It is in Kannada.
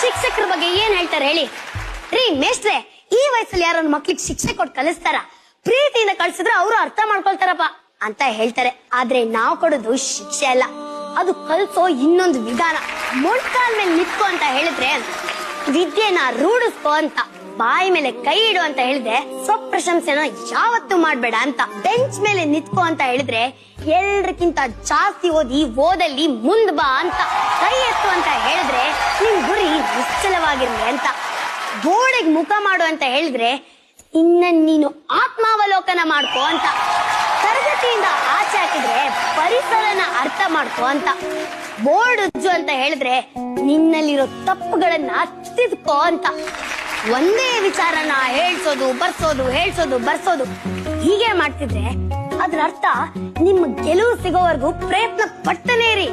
ಶಿಕ್ಷಕರ ಬಗ್ಗೆ ಏನ್ ಹೇಳ್ತಾರೆ ಹೇಳಿ? ರೀ ಮೇಷ್ಟ್ರೆ, ಈ ವಯಸ್ಸಲ್ಲಿ ಯಾರನ್ನ ಮಕ್ಳಿಗೆ ಶಿಕ್ಷೆ ಕೊಟ್ಟು ಕಲಿಸ್ತಾರ? ಪ್ರೀತಿಯಿಂದ ಕಳ್ಸಿದ್ರೆ ಅವರು ಅರ್ಥ ಮಾಡ್ಕೊಳ್ತಾರಪ್ಪ ಅಂತ ಹೇಳ್ತಾರೆ. ಆದ್ರೆ ನಾವು ಕೊಡೋದು ಶಿಕ್ಷೆ ಅಲ್ಲ, ಅದು ಕಲ್ಸೋ ಇನ್ನೊಂದು ವಿಧಾನ. ಮೊಣ್ಕಾಲ್ ಮೇಲೆ ನಿತ್ಕೋ ಅಂತ ಹೇಳಿದ್ರೆ ವಿದ್ಯೆನ ರೂಢಿಸ್ಕೋ ಅಂತ, ಬಾಯಿ ಮೇಲೆ ಕೈ ಇಡು ಅಂತ ಹೇಳಿದ್ರೆ ಸ್ವಪ್ರಶಂಸೆನ ಯಾವತ್ತೂ ಮಾಡ್ಬೇಡ ಅಂತ, ಬೆಂಚ್ ಮೇಲೆ ನಿತ್ಕೋ ಅಂತ ಹೇಳಿದ್ರೆ ಎಲ್ರಕ್ಕಿಂತ ಜಾಸ್ತಿ ಓದಲ್ಲಿ ಮುಂದ್ ಬಾ ಅಂತ, ಕೈ ಎತ್ತು ಅಂತ ಹೇಳಿದ್ರೆ ನಿಮ್ ಗುರಿ ನಿಶ್ಚಲವಾಗಿರ್ಲಿ ಅಂತ, ಗೋಡೆಗೆ ಮುಖ ಮಾಡು ಅಂತ ಹೇಳಿದ್ರೆ ಇನ್ನ ನೀನು ಆತ್ಮಾವಲೋಕನ ಮಾಡ್ಕೋ ಅಂತ, ತರಗತಿಯಿಂದ ಆಚೆ ಹಾಕಿದ್ರೆ ಪರಿಸರನ ಅರ್ಥ ಮಾಡ್ಕೋ ಅಂತ, ಬೋರ್ಡ್ ಉಜ್ಜು ಅಂತ ಹೇಳಿದ್ರೆ ನಿನ್ನಲ್ಲಿರೋ ತಪ್ಪುಗಳನ್ನ ತಿದ್ಕೋ ಅಂತ. ಒಂದೇ ವಿಚಾರನ ಹೇಳ್ಸೋದು ಬರ್ಸೋದು ಹೀಗೆ ಮಾಡ್ತಿದ್ರೆ ಅದ್ರ ಅರ್ಥ ನಿಮ್ಮ ಗೆಲುವು ಸಿಗೋವರೆಗೂ ಪ್ರಯತ್ನ ಪಡ್ತಾನೆ ಇರಿ.